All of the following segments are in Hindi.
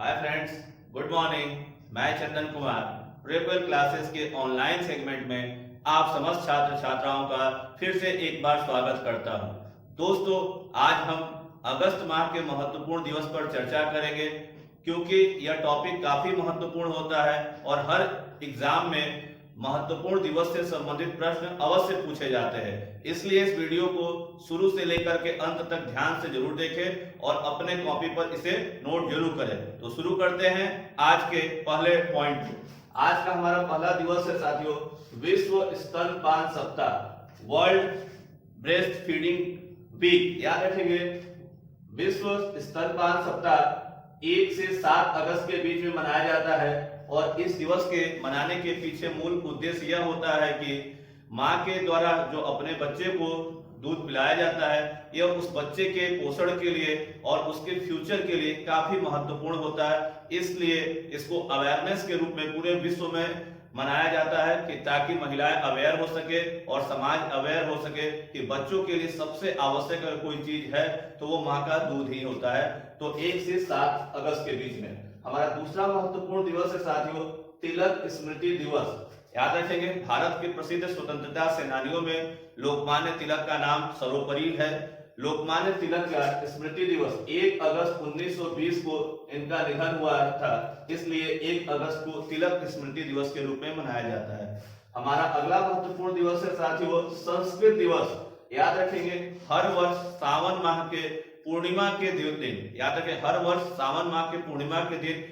Hi friends, good morning. मैं चंदन कुमार प्रेपर क्लासेस के ऑनलाइन सेगमेंट में आप समस्त छात्र छात्राओं का फिर से एक बार स्वागत करता हूं। दोस्तों, आज हम अगस्त माह के महत्वपूर्ण दिवस पर चर्चा करेंगे, क्योंकि यह टॉपिक काफी महत्वपूर्ण होता है और हर एग्जाम में महत्वपूर्ण दिवस से संबंधित प्रश्न अवश्य पूछे जाते हैं। इसलिए इस वीडियो को शुरू से लेकर के अंत तक ध्यान से जरूर देखें और अपने कॉपी पर इसे नोट जरूर करें। तो शुरू करते हैं आज के पहले पॉइंट को। आज का हमारा पहला दिवस है साथियों, विश्व स्तनपान सप्ताह, वर्ल्ड ब्रेस्ट फीडिंग वीक। याद रखेंगे, विश्व स्तनपान सप्ताह 1 से 7 अगस्त के बीच में मनाया जाता है और इस दिवस के मनाने के पीछे मूल उद्देश्य यह होता है कि मां के द्वारा जो अपने बच्चे को दूध पिलाया जाता है, यह उस बच्चे के पोषण के लिए और उसके फ्यूचर के लिए काफी महत्वपूर्ण होता है। इसलिए इसको अवेयरनेस के रूप में पूरे विश्व में मनाया जाता है कि ताकि महिलाएं अवेयर हो सके और समाज अवेयर हो सके कि बच्चों के लिए सबसे आवश्यक अगर कोई चीज है तो वो मां का दूध ही होता है। तो 1 से 7 अगस्त के बीच में हमारा दूसरा महत्वपूर्ण दिवस है साथियों, तिलक स्मृति दिवस। याद रखेंगे, भारत के प्रसिद्ध स्वतंत्रता सेनानियों में लोकमान्य तिलक का नाम सर्वोपरि है। लोकमान्य तिलक का स्मृति दिवस 1 अगस्त 1920 को इनका निधन हुआ था, इसलिए 1 अगस्त को तिलक स्मृति दिवस के रूप में मनाया जाता है। हमारा अगला महत्वपूर्ण दिवस है साथियों, संस्कृत दिवस। याद रखेंगे, हर वर्ष सावन माह के पूर्णिमा के दिन, याद रखें, हर वर्ष सावन माह के पूर्णिमा के दिन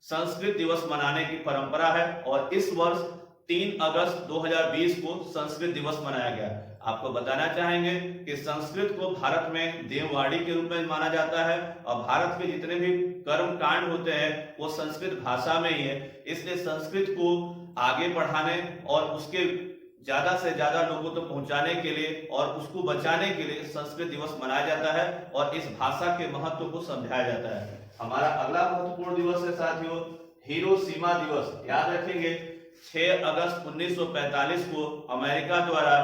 संस्कृत दिवस मनाने की परंपरा है और इस वर्ष 3 अगस्त 2020 को संस्कृत दिवस मनाया गया। आपको बताना चाहेंगे कि संस्कृत को भारत में देववाणी के रूप में माना जाता है और भारत के जितने भी कर्म कांड होते हैं वो संस्कृत भाषा में ही है। इसलिए संस्कृत को आगे बढ़ाने और उसके ज्यादा से ज्यादा लोगों तक पहुंचाने के लिए और उसको बचाने के लिए संस्कृत दिवस मनाया जाता है और इस भाषा के महत्व को समझाया जाता है। हमारा अगला महत्वपूर्ण दिवस है साथियों, हिरोशिमा दिवस। याद रखेंगे, 6 अगस्त 1945 को अमेरिका द्वारा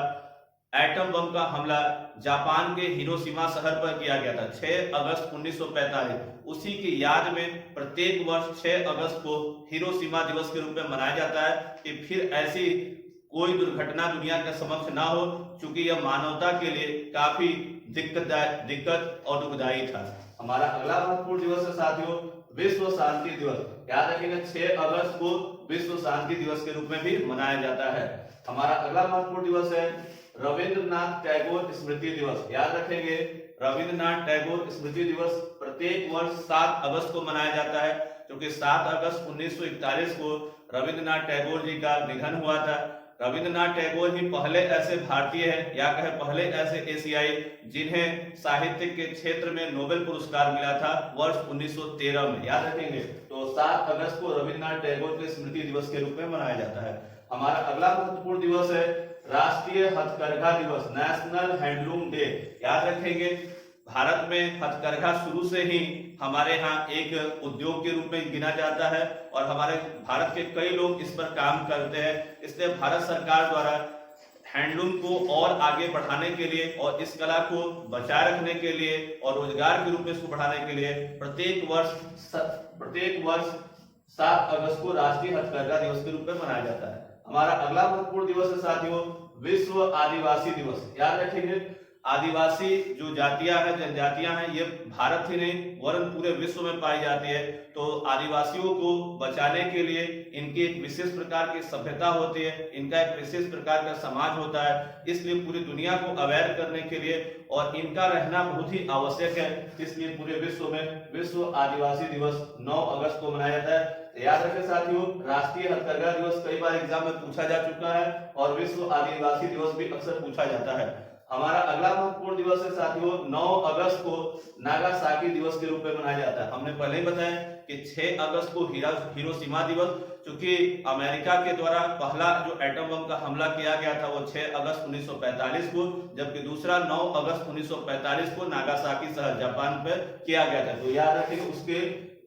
एटम बम का हमला जापान के हिरोशिमा शहर पर किया गया था, 6 अगस्त 1945। उसी की याद में प्रत्येक वर्ष 6 अगस्त को हिरोशिमा दिवस के रूप में मनाया जाता है कि फिर ऐसी कोई दुर्घटना दुनिया के समक्ष ना हो, क्योंकि यह मानवता के लिए काफी दिक्कत और दुखदायी था। हमारा अगला महत्वपूर्ण दिवस है साथियों, विश्व शांति दिवस। याद रखिएगा, 6 अगस्त को विश्व शांति दिवस के रूप में भी मनाया जाता है। हमारा अगला महत्वपूर्ण दिवस है रविंद्रनाथ टैगोर स्मृति दिवस। याद रखेंगे, रविंद्रनाथ टैगोर स्मृति दिवस प्रत्येक वर्ष 7 अगस्त को मनाया जाता है, क्योंकि 7 अगस्त 1941 को रविंद्रनाथ टैगोर जी का निधन हुआ था। रविंद्रनाथ टैगोर ही पहले ऐसे भारतीय हैं या कहे पहले ऐसे एशियाई जिन्हें साहित्य के क्षेत्र में नोबेल पुरस्कार मिला था वर्ष 1913 में। याद रखेंगे, तो 7 अगस्त को रविंद्रनाथ टैगोर के स्मृति दिवस के रूप में मनाया जाता है। हमारा अगला महत्वपूर्ण दिवस है राष्ट्रीय हथकरघा दिवस, नेशनल हैंडलूम डे। याद रखेंगे, भारत में हथकरघा शुरू से ही हमारे यहाँ एक उद्योग के रूप में गिना जाता है और हमारे भारत के कई लोग इस पर काम करते हैं। इसलिए भारत सरकार द्वारा हैंडलूम को और आगे बढ़ाने के लिए और इस कला को बचाए रखने के लिए और रोजगार के रूप में इसको बढ़ाने के लिए प्रत्येक वर्ष 7 अगस्त को राष्ट्रीय हथकरघा दिवस के रूप में मनाया जाता है। हमारा अगला महत्वपूर्ण दिवस है साथियों, विश्व आदिवासी दिवस। याद रखेंगे, आदिवासी जो जातियां हैं, जनजातियां हैं, ये भारत ही नहीं वरन पूरे विश्व में पाई जाती है। तो आदिवासियों को बचाने के लिए इनकी एक विशेष प्रकार की सभ्यता होती है, इनका एक विशेष प्रकार का समाज होता है। इसलिए पूरी दुनिया को अवेयर करने के लिए और इनका रहना बहुत ही आवश्यक है, इसलिए पूरे विश्व में विश्व आदिवासी दिवस 9 अगस्त को मनाया जाता है। याद रखें साथियों, राष्ट्रीय हथकरघा दिवस कई बार एग्जाम में पूछा जा चुका है और विश्व आदिवासी दिवस भी अक्सर पूछा जाता है। हमारा अगला महत्वपूर्ण दिवस है साथियों, 9 अगस्त को नागासाकी दिवस के रूप में मनाया जाता है। हमने पहले ही बताया कि 6 अगस्त को हिरोशिमा दिवस, क्योंकि अमेरिका के द्वारा पहला जो एटम बम का हमला किया गया था वो 6 अगस्त 1945 को, जबकि दूसरा 9 अगस्त 1945 को नागासाकी शहर जापान पर किया गया था। तो याद रखिए, उसके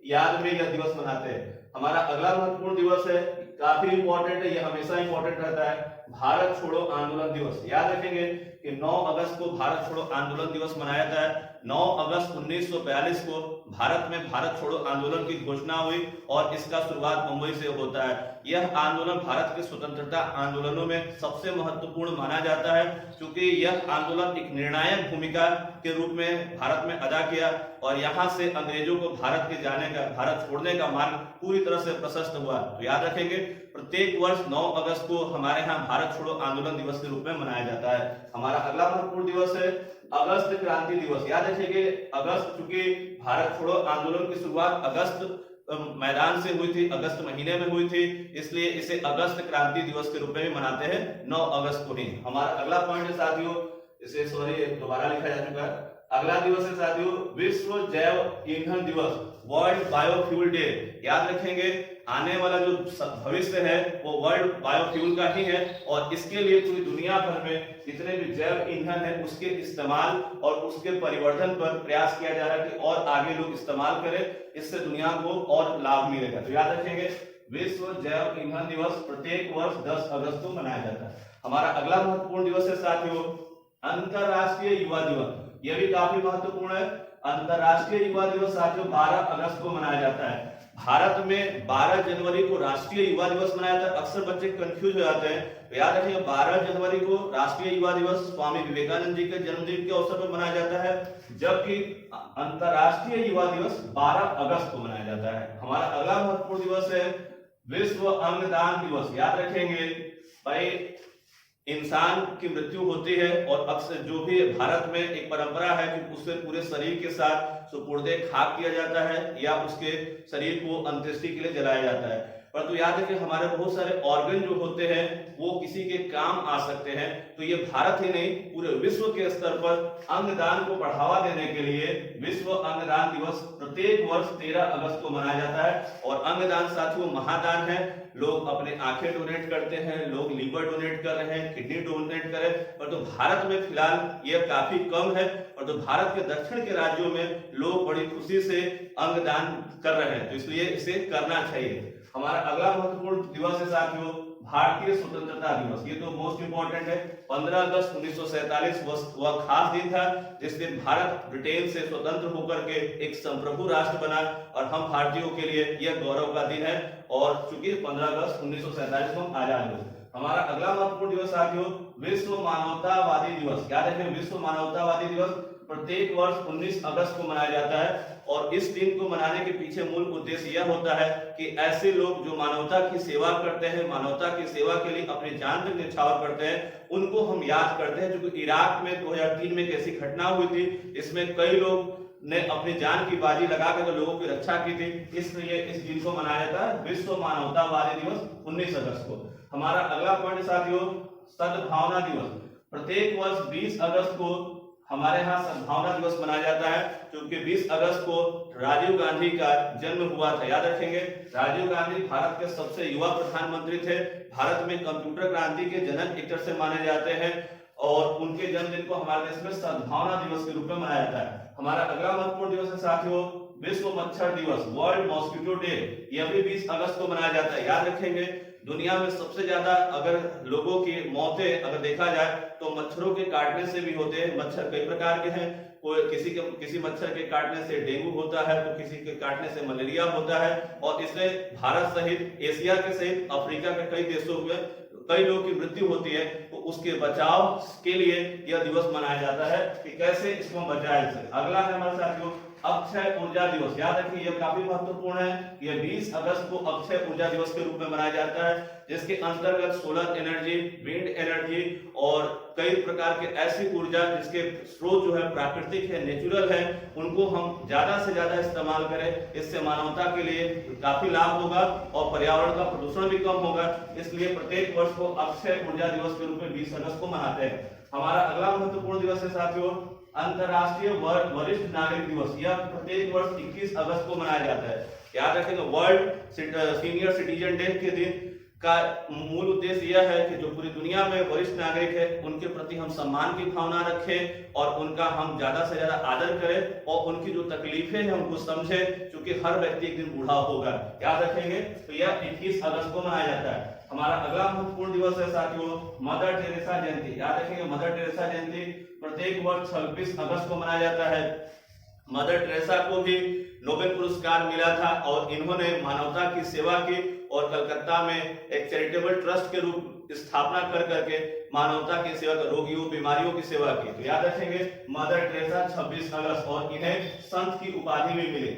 याद में यह दिवस मनाते हैं। हमारा अगला महत्वपूर्ण दिवस है, काफी इंपॉर्टेंट है, ये हमेशा इंपॉर्टेंट रहता है, भारत छोड़ो आंदोलन दिवस। याद रखेंगे कि 9 अगस्त को भारत छोड़ो आंदोलन दिवस मनाया जाता है। 9 अगस्त 1942 को भारत में भारत छोड़ो आंदोलन की घोषणा हुई और इसका शुरुआत मुंबई से होता है। यह आंदोलन भारत के स्वतंत्रता आंदोलनों में सबसे महत्वपूर्ण माना जाता है, क्योंकि यह आंदोलन एक निर्णायक भूमिका के रूप में भारत में अदा किया और यहाँ से अंग्रेजों को भारत छोड़ने का मार्ग पूरी तरह से प्रशस्त हुआ। तो याद रखेंगे, प्रत्येक वर्ष 9 अगस्त को हमारे यहाँ भारत छोड़ो आंदोलन दिवस के रूप में मनाया जाता है। हमारा अगला महत्वपूर्ण दिवस है अगस्त क्रांति दिवस। याद रखिए, अगस्त, चूंकि भारत छोड़ो आंदोलन की शुरुआत अगस्त मैदान से हुई थी, अगस्त महीने में हुई थी, इसलिए इसे अगस्त क्रांति दिवस के रूप में भी मनाते हैं 9 अगस्त को ही। हमारा अगला पॉइंट है साथियों, इसे दोबारा लिखा जा चुका है। अगला दिवस है साथियों विश्व जैव ईंधन दिवस, वर्ल्ड बायोफ्यूल डे। याद रखेंगे, आने वाला जो भविष्य है वो वर्ल्ड बायोफ्यूल का ही है और इसके लिए पूरी दुनिया भर में जितने भी जैव ईंधन है उसके इस्तेमाल और उसके परिवर्धन पर प्रयास किया जा रहा है कि और आगे लोग इस्तेमाल करें, इससे दुनिया को और लाभ मिलेगा। तो याद रखेंगे, विश्व जैव ईंधन दिवस प्रत्येक वर्ष 10 अगस्त को मनाया जाता है। हमारा अगला महत्वपूर्ण दिवस है साथियों अंतरराष्ट्रीय युवा दिवस। यह भी काफी महत्वपूर्ण है। अंतरराष्ट्रीय युवा दिवस साथियों 12 अगस्त को मनाया जाता है। भारत में 12 जनवरी को राष्ट्रीय युवा दिवस मनाया जाता है। अक्सर बच्चे कंफ्यूज हो जाते हैं, तो याद रखिए 12 जनवरी को राष्ट्रीय युवा दिवस स्वामी विवेकानंद जी के जन्मदिन के अवसर पर मनाया जाता है, जबकि अंतरराष्ट्रीय युवा दिवस 12 अगस्त को मनाया जाता है। हमारा अगला महत्वपूर्ण दिवस है विश्व अंगदान दिवस। याद रखेंगे भाई, इंसान की मृत्यु होती है और अक्सर जो भी भारत में एक परंपरा है कि उसे पूरे शरीर के साथ सुपुर्दे खाक किया जाता है या उसके शरीर को अंत्येष्टि के लिए जलाया जाता है। परंतु याद है कि हमारे बहुत सारे ऑर्गन जो होते हैं वो किसी के काम आ सकते हैं, तो ये भारत ही नहीं पूरे विश्व के स्तर पर अंगदान को बढ़ावा देने के लिए विश्व अंगदान दिवस प्रत्येक वर्ष 13 अगस्त को मनाया जाता है। और अंगदान साथियों महादान है, लोग अपने आंखें डोनेट करते हैं, लोग लीवर डोनेट कर रहे हैं, किडनी डोनेट कर रहे हैं, पर तो भारत में फिलहाल यह काफी कम है। और तो भारत के दक्षिण के राज्यों में लोग बड़ी खुशी से अंगदान कर रहे हैं, तो इसलिए इसे करना चाहिए। हमारा अगला महत्वपूर्ण दिवस है साथियों भारतीय स्वतंत्रता दिवस। ये तो मोस्ट इंपॉर्टेंट है। 15 अगस्त 1947 वह खास दिन था जिस दिन भारत ब्रिटेन से स्वतंत्र होकर के एक संप्रभु राष्ट्र बना और हम भारतीयों के लिए यह गौरव का दिन है। और चूंकि 15 अगस्त 1947 को हम आजाद हुए। हमारा अगला महत्वपूर्ण दिवस साथियों विश्व मानवतावादी दिवस। याद रखें, विश्व मानवतावादी दिवस प्रत्येक वर्ष 19 अगस्त को मनाया जाता है और इस दिन को मनाने के पीछे मूल उद्देश्य यह होता है कि ऐसे लोग जो मानवता की सेवा करते हैं, मानवता की सेवा के लिए अपनी जान तक न्यौछावर करते हैं, उनको हम याद करते हैं। क्योंकि इराक में 2003 में एक ऐसी घटना हुई थी, इसमें कई लोग ने अपनी जान की बाजी लगा कर लोगों की रक्षा की थी, इसलिए इस दिन को मनाया जाता है विश्व मानवतावादी दिवस 19 अगस्त को। हमारा अगला पॉइंट साथियों सद्भावना दिवस। प्रत्येक वर्ष 20 अगस्त को हमारे यहाँ सद्भावना दिवस मनाया जाता है, क्योंकि 20 अगस्त को राजीव गांधी का जन्म हुआ था। याद रखेंगे, राजीव गांधी भारत के सबसे युवा प्रधानमंत्री थे, भारत में कंप्यूटर क्रांति के जनक एक तरह से माने जाते हैं और उनके जन्मदिन को हमारे देश में सद्भावना दिवस के रूप में मनाया जाता है। हमारा अगला महत्वपूर्ण दिवस है साथियों विश्व मच्छर दिवस, वर्ल्ड मॉस्किटो डे। यह भी 20 अगस्त को मनाया जाता है। याद रखेंगे, दुनिया में सबसे ज्यादा अगर लोगों की मौतें अगर देखा जाए तो मच्छरों के काटने से भी होते हैं। मच्छर कई प्रकार के हैं, कोई किसी मच्छर के काटने से डेंगू होता है, तो किसी के काटने से मलेरिया होता है। और इससे भारत सहित एशिया के सहित अफ्रीका के कई देशों में कई लोगों की मृत्यु होती है। तो उसके बचाव के लिए यह दिवस मनाया जाता है कि कैसे इसको बचाया जाए। अगला है हमारे साथियों अक्षय ऊर्जा दिवस। याद रखिए, यह काफी महत्वपूर्ण है। यह 20 अगस्त को अक्षय ऊर्जा दिवस के रूप में मनाया जाता है, जिसके अंतर्गत सोलर एनर्जी, विंड एनर्जी और कई प्रकार के ऐसी ऊर्जा जिसके स्रोत जो है प्राकृतिक है, नेचुरल है, उनको हम ज्यादा से ज्यादा इस्तेमाल करें। इससे मानवता के लिए काफी लाभ होगा और पर्यावरण का प्रदूषण भी कम होगा। इसलिए प्रत्येक वर्ष को अक्षय ऊर्जा दिवस के रूप में 20 अगस्त को मनाते हैं। हमारा अगला महत्वपूर्ण दिवस है साथियों अंतरराष्ट्रीय वरिष्ठ नागरिक दिवस। यह प्रत्येक वर्ष 21 अगस्त को मनाया जाता है। याद रखेंगे, वर्ल्ड सीनियर सिटीजन डे के दिन का मूल उद्देश्य यह है कि जो पूरी दुनिया में वरिष्ठ नागरिक है उनके प्रति हम सम्मान की भावना रखें और उनका हम ज्यादा से ज्यादा आदर करें और उनकी जो तकलीफें हैं उनको समझें, क्योंकि हर व्यक्ति एक दिन बूढ़ा होगा। याद रखेंगे, तो यह 21 अगस्त को मनाया जाता है। हमारा अगला महत्वपूर्ण दिवस है साथियों मदर टेरेसा जयंती। याद रखेंगे, मदर टेरेसा जयंती प्रत्येक वर्ष 26 अगस्त को मनाया जाता है। मदर टेरेसा को भी नोबेल पुरस्कार मिला था और इन्होंने मानवता की सेवा की और कलकत्ता में एक चैरिटेबल ट्रस्ट के रूप स्थापना कर करके मानवता की सेवा, रोगियों बीमारियों की सेवा की। तो याद रखेंगे मदर टेरेसा 26 अगस्त, और इन्हें संत की उपाधि भी मिली।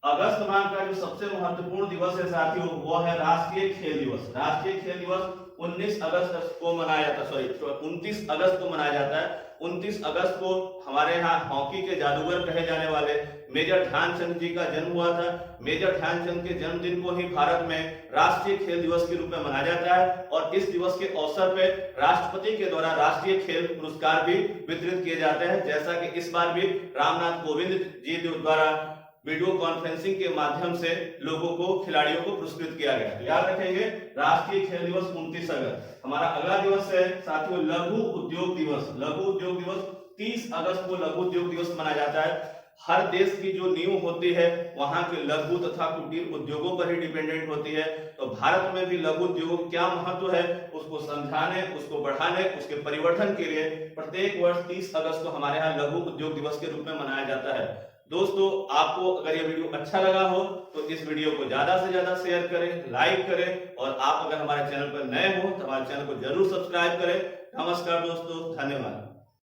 अगस्त माह का जो सबसे महत्वपूर्ण दिवस है साथियों, वो है राष्ट्रीय खेल दिवस। राष्ट्रीय खेल दिवस 19 अगस्त को मनाया जाता है, 29 अगस्त को मनाया जाता है। 29 अगस्त को हमारे यहाँ हॉकी के जादूगर कहे जाने वाले मेजर ध्यानचंद जी का जन्म हुआ था। मेजर ध्यानचंद के जन्मदिन को ही भारत में राष्ट्रीय खेल दिवस के रूप में मनाया जाता है, और इस दिवस के अवसर पे राष्ट्रपति के द्वारा राष्ट्रीय खेल पुरस्कार भी वितरित किए जाते हैं, जैसा कि इस बार भी रामनाथ कोविंद जी द्वारा वीडियो कॉन्फ्रेंसिंग के माध्यम से लोगों को, खिलाड़ियों को पुरस्कृत किया गया। तो याद रखेंगे राष्ट्रीय खेल दिवस 29 अगस्त। हमारा अगला दिवस है साथियों लघु उद्योग दिवस। लघु उद्योग दिवस 30 अगस्त को लघु उद्योग दिवस मनाया जाता है। हर देश की जो नींव होती है वहां के लघु तथा कुटीर उद्योगों पर ही डिपेंडेंट होती है। तो भारत में भी लघु उद्योग क्या महत्व है उसको समझाने, उसको बढ़ाने, उसके परिवर्धन के लिए प्रत्येक वर्ष 30 अगस्त को हमारे यहाँ लघु उद्योग दिवस के रूप में मनाया जाता है। दोस्तों, आपको अगर ये वीडियो अच्छा लगा हो तो इस वीडियो को ज्यादा से ज्यादा शेयर करें, लाइक करें, और आप अगर हमारे चैनल पर नए हो तो हमारे चैनल को जरूर सब्सक्राइब करें। नमस्कार दोस्तों, धन्यवाद।